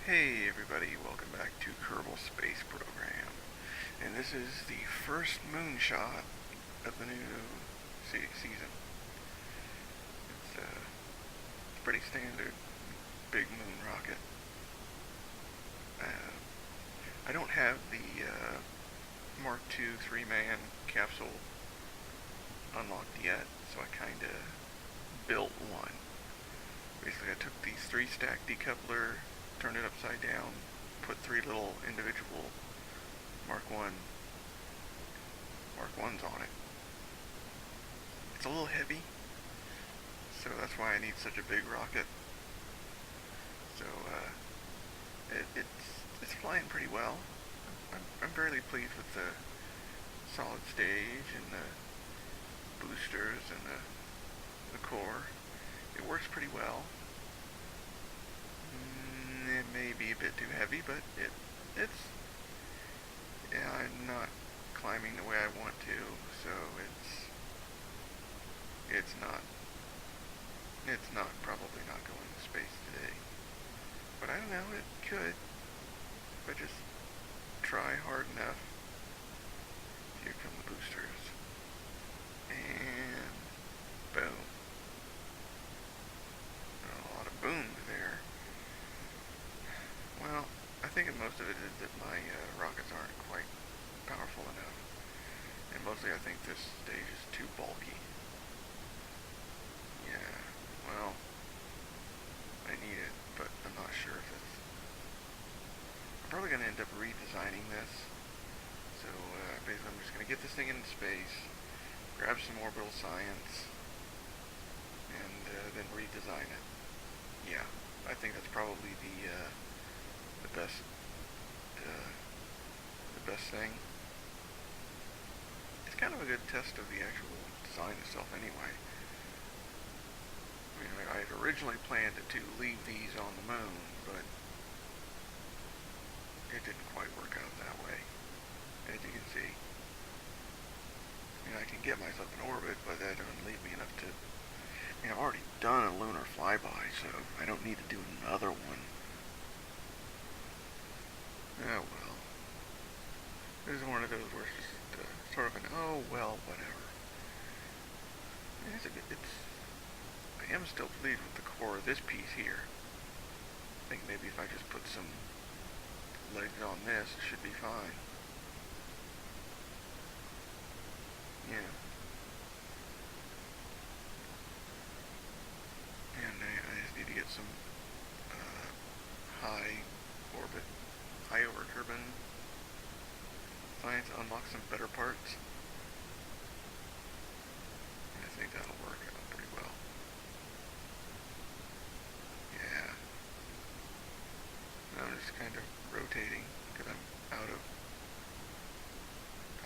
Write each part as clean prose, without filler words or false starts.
Hey everybody, welcome back to Kerbal Space Program. And this is the first moonshot of the new season. It's a pretty standard big moon rocket. I don't have the Mark II 3-man capsule unlocked yet, so I kinda built one. Basically I took the 3-stack decoupler, turned it upside down, put 3 little individual Mark 1s on it. It's a little heavy, so that's why I need such a big rocket. So it's flying pretty well. I'm fairly pleased with the solid stage and the boosters and the core. It works pretty well. It may be a bit too heavy, but it's yeah, I'm not climbing the way I want to, so it's probably not going to space today. But I don't know, it could if I just try hard enough. Here come the boosters. And boom. A lot of booms there. Well, I think most of it is that my rockets aren't quite powerful enough. And mostly I think this stage is too bulky. Yeah, well, I need it, but I'm not sure if it's... I'm probably going to end up redesigning this. So basically I'm just going to get this thing into space, grab some orbital science, and then redesign it. Yeah, I think that's probably the best thing. It's kind of a good test of the actual design itself anyway. I mean, I had originally planned to leave these on the moon, but it didn't quite work out that way, as you can see. I mean, I can get myself in orbit, but that doesn't leave me enough to... I mean, I've already done a lunar flyby, so I don't need to do another one. Oh well. This is one of those where it's just sort of an, oh well, whatever. I am still pleased with the core of this piece here. I think maybe if I just put some legs on this, it should be fine. Yeah. And I just need to get some high orbit turbine science to unlock some better parts. And I think that'll work out pretty well. Yeah. I'm just kind of rotating because I'm out of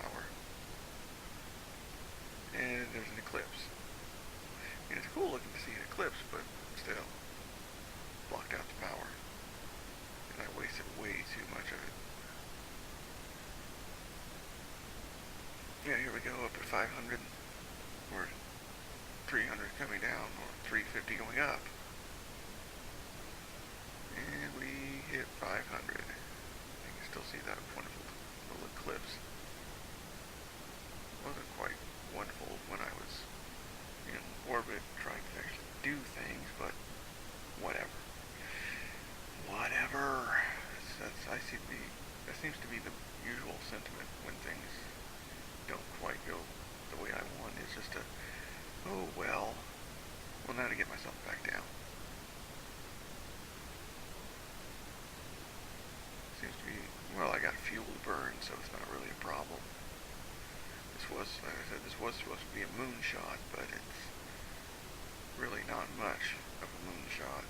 power. And there's an eclipse. And it's cool looking to see an eclipse, but still, blocked out the power. And I wasted way too much of it. Yeah, here we go, up at 500, or 300 coming down, or 350 going up. And we hit 500. You can still see that wonderful little eclipse. It wasn't quite wonderful when I was in orbit trying to actually do things, but whatever. Whatever. That seems to be the usual sentiment when things don't quite go the way I want. It's just oh well. Well, now to get myself back down. Seems to be, well, I got fuel to burn, so it's not really a problem. Like I said, this was supposed to be a moonshot, but it's really not much of a moonshot.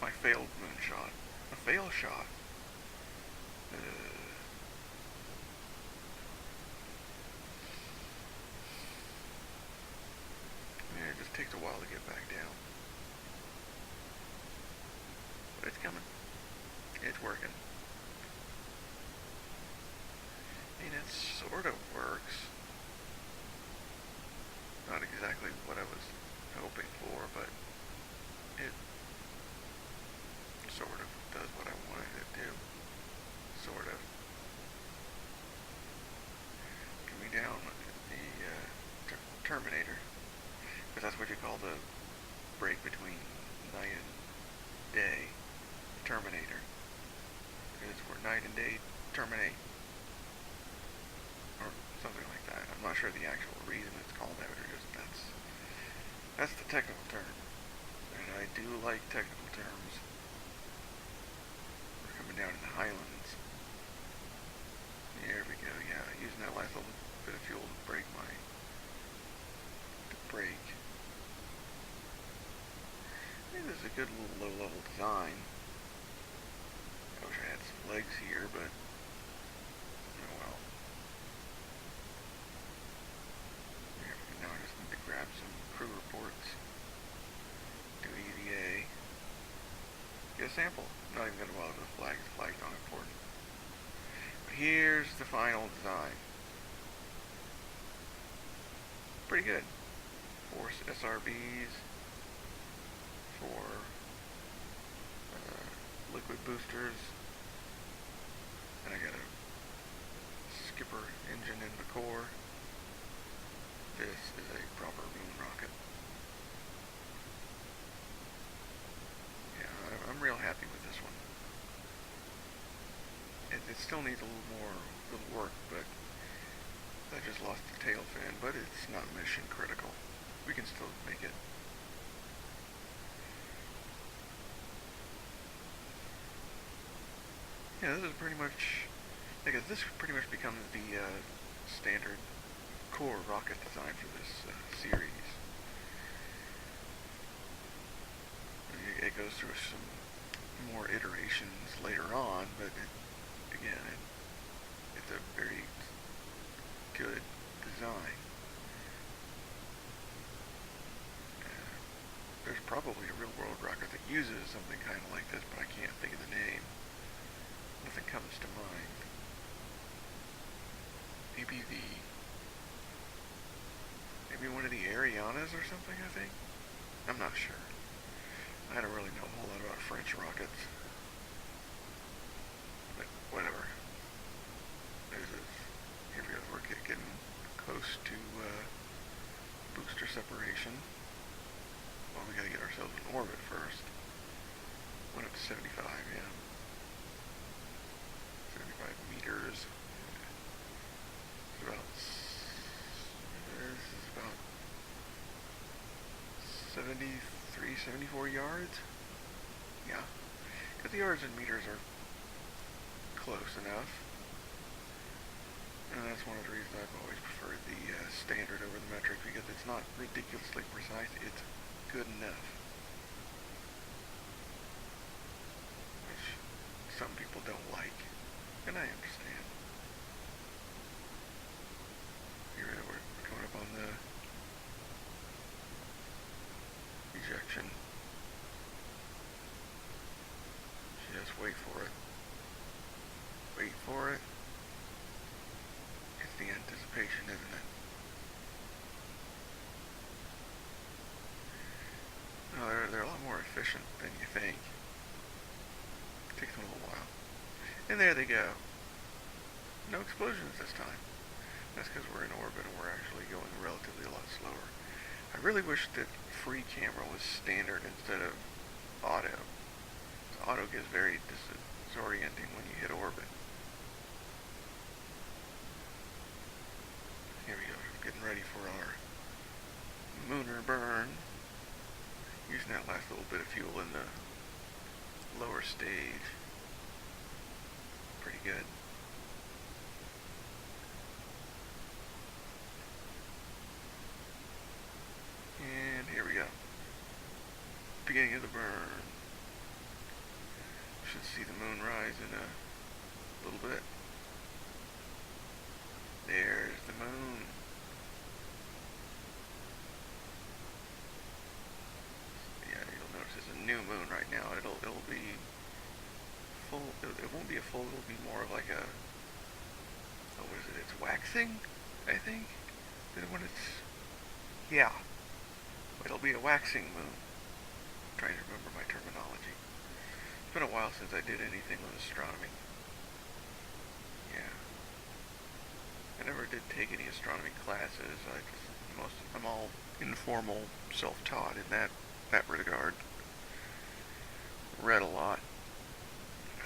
My failed moonshot. A fail shot. Yeah, it just takes a while to get back down. But it's coming. It's working. I mean, it sort of works. Not exactly what I was hoping for, but Monday, terminate. Or something like that. I'm not sure the actual reason it's called that, but that's the technical term. And I do like technical terms. We're coming down in the highlands. There we go, yeah, using that last little bit of fuel to brake. I think this is a good little low-level design. I wish I had some legs here, but oh well. Now I just need to grab some crew reports. Do EVA. Get a sample. Not even gonna bother with the flags. Flags not important. But here's the final design. Pretty good. 4 SRBs, 4 liquid boosters, and I got a skipper engine in the core. This is a proper moon rocket. Yeah, I'm real happy with this one. It still needs a little work, but I just lost the tail fin, but it's not mission critical. We can still make it. Yeah, this is pretty much, I guess this pretty much becomes the standard core rocket design for this series. It goes through some more iterations later on, but it's a very good design. There's probably a real-world rocket that uses something kind of like this, but I can't think of the name. Nothing comes to mind. Maybe one of the Arianas or something, I think? I'm not sure. I don't really know a whole lot about French rockets. But whatever. Here we go, we're getting close to booster separation. Well, we gotta get ourselves in orbit first. Went up to 75, yeah. 75 meters. This is about 73, 74 yards. Yeah. Because the yards and meters are close enough. And that's one of the reasons I've always preferred the standard over the metric, because it's not ridiculously precise, it's good enough. Which some people don't like, and I understand. Here we're coming up on the ejection. Just wait for it. Wait for it. It's the anticipation, isn't it? No, they're a lot more efficient than you think. It takes them a little while. And there they go. No explosions this time. That's because we're in orbit and we're actually going relatively a lot slower. I really wish that free camera was standard instead of auto. Auto gets very disorienting when you hit orbit. Here we go, getting ready for our lunar burn. Using that last little bit of fuel in the lower stage. Pretty good. And here we go. Beginning of the burn. Should see the moon rise in a little bit. There's the moon. Yeah, you'll notice it's a new moon right now. It'll be full. It won't be a full. It'll be more of like a. Oh, what is it? It's waxing, I think. Is it when it's? Yeah. It'll be a waxing moon. I'm trying to remember my terminology. It's been a while since I did anything with astronomy. Yeah. I never did take any astronomy classes. I'm all informal, self-taught in that regard. Read a lot.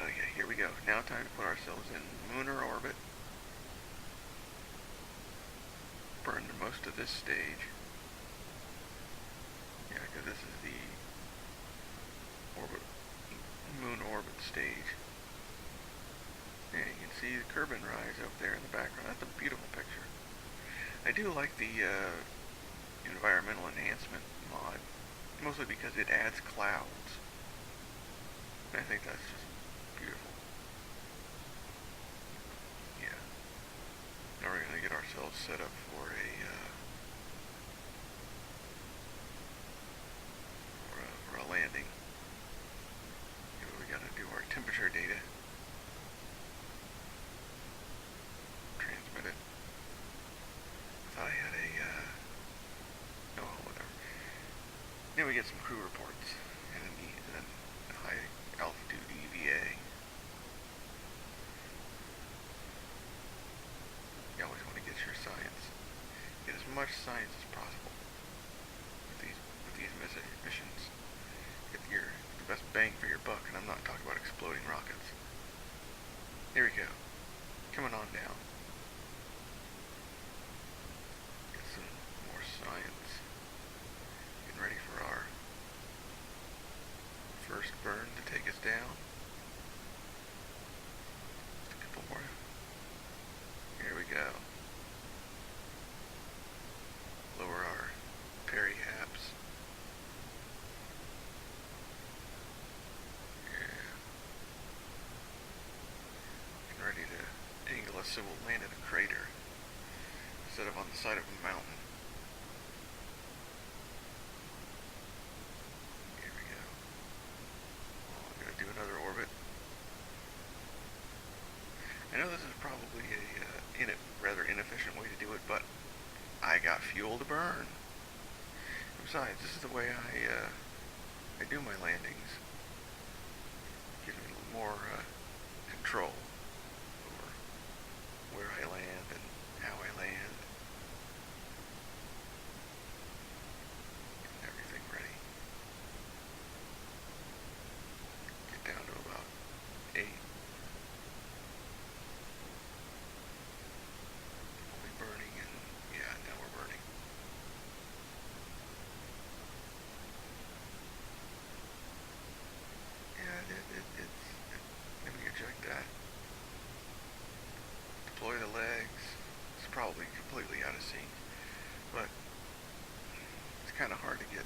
Okay, here we go. Now time to put ourselves in lunar orbit. Burn most of this stage. Yeah, because this is the orbit, moon orbit stage. And you can see the Kerbal rise up there in the background. That's a beautiful picture. I do like the environmental enhancement mod, mostly because it adds clouds. I think that's just beautiful. Yeah. Now we're going to get ourselves set up for a landing. We got to do our temperature data. Transmit it. Thought I had no, whatever. Then we get some crew reports and a high altitude EVA. You always want to get your science. Get as much science as possible with these missions. Get the best bang for your buck, and I'm not talking about exploding rockets. Here we go. Coming on down. Get some more science. Getting ready for our first burn to take us down. Just a couple more. Here we go. Lower our perihaps. Yeah. Getting ready to angle us so we'll land in a crater instead of on the side of a mountain. Here we go. Well, I'm going to do another orbit. I know this is probably a rather inefficient way to do it, but I got fuel to burn. Besides, this is the way I do my landings. Gives me a little more control over where I land and how I land. Getting everything ready. Get down to about 8. Burning, and yeah, now we're burning. Yeah, let me eject that. Deploy the legs. It's probably completely out of sync, but it's kind of hard to get.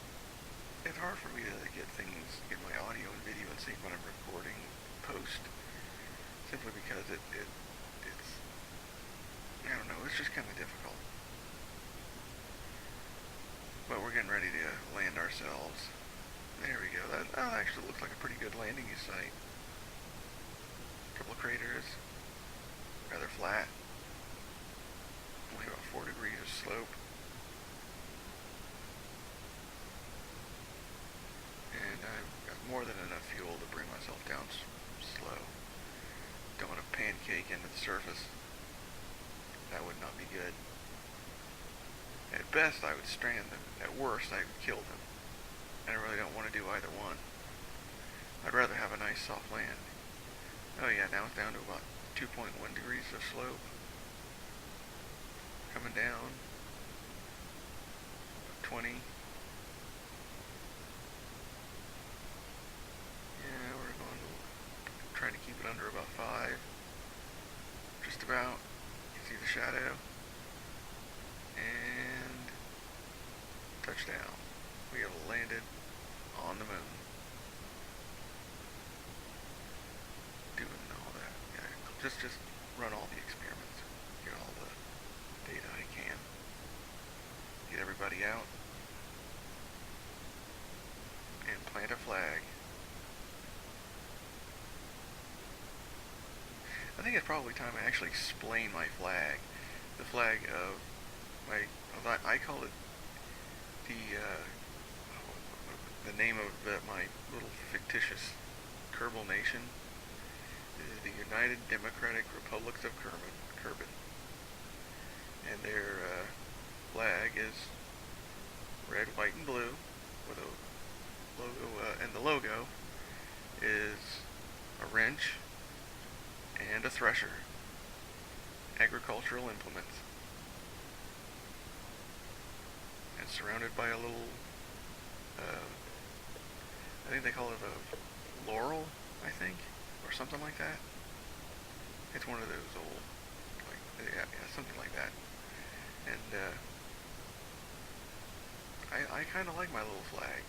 It's hard for me to get get my audio and video in sync when I'm recording post, simply because it's I don't know, it's just kind of difficult. But we're getting ready to land ourselves. There we go. That actually looks like a pretty good landing site. A couple of craters. Rather flat. Only about 4 degrees of slope. And I've got more than enough fuel to bring myself down slow. Don't want to pancake into the surface. That would not be good. At best, I would strand them. At worst, I would kill them. And I really don't want to do either one. I'd rather have a nice soft land. Oh yeah, now it's down to about 2.1 degrees of slope. Coming down. 20. Yeah, we're going to try to keep it under about 5. Just about. See the shadow, and touchdown. We have landed on the moon. Doing all that. Yeah, just run all the experiments. Get all the data I can. Get everybody out. And plant a flag. I think it's probably time I actually explain my flag. The flag of I call it the name of my little fictitious Kerbal nation. This is the United Democratic Republics of Kerbal. And their flag is red, white, and blue with a logo, and the logo is a wrench and a thresher. Agricultural implements. And surrounded by a little, I think they call it a laurel, I think, or something like that. It's one of those old, like, yeah, something like that. And I kind of like my little flag.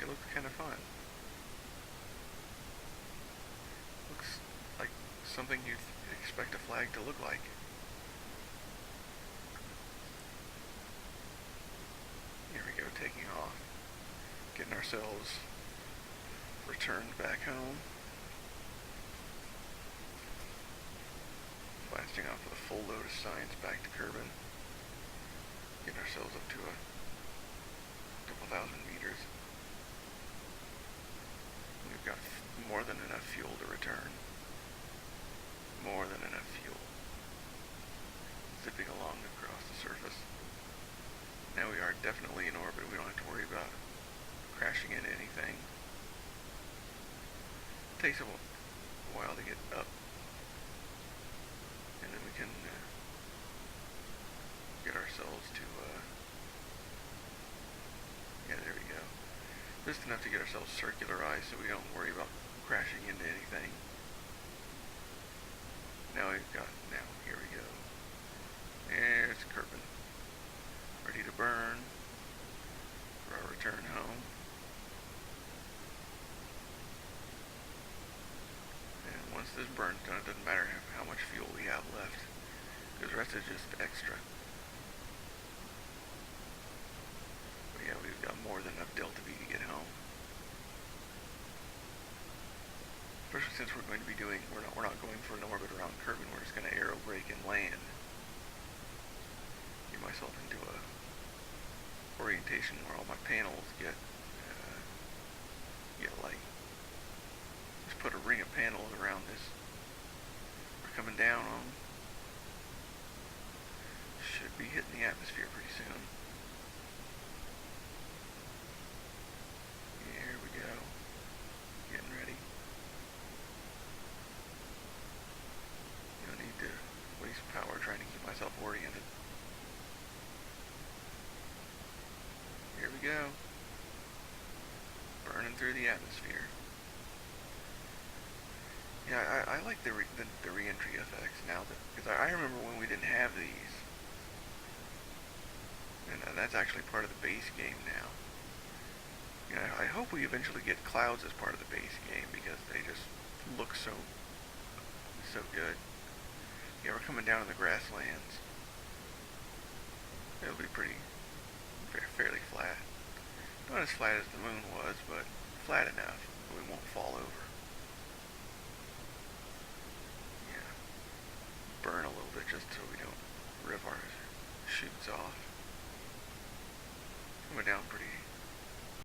It looks kind of fun. Looks like something you'd expect a flag to look like. Here we go, taking off. Getting ourselves returned back home. Blasting off with a full load of science back to Kerbin. Getting ourselves up to a couple thousand meters. We've got more than enough fuel to return. More than enough fuel. Zipping along across the surface. Now we are definitely in orbit. We don't have to worry about crashing into anything. It takes a while to get up. And then we can get ourselves to, yeah, there we go. Just enough to get ourselves circularized so we don't worry about crashing into anything. Now here we go. There's Kerbin. Ready to burn for our return home. And once this burns done, it doesn't matter how much fuel we have left, because the rest is just extra. But yeah, we've got more than enough delta V to get home. Especially since we're going to be we're not going for an orbit around Kerbin. We're just going to aero brake and land. Get myself into a orientation where all my panels get light. Just put a ring of panels around this. We're coming down on. Should be hitting the atmosphere pretty soon. Here we go. Getting ready. No need to waste power trying to keep myself oriented. Here we go. Burning through the atmosphere. Yeah, I like the re-entry effects now, because I remember when we didn't have these. And that's actually part of the base game now. You know, I hope we eventually get clouds as part of the base game, because they just look so good. Yeah, we're coming down in the grasslands. It'll be fairly flat. Not as flat as the moon was, but flat enough that we won't fall over.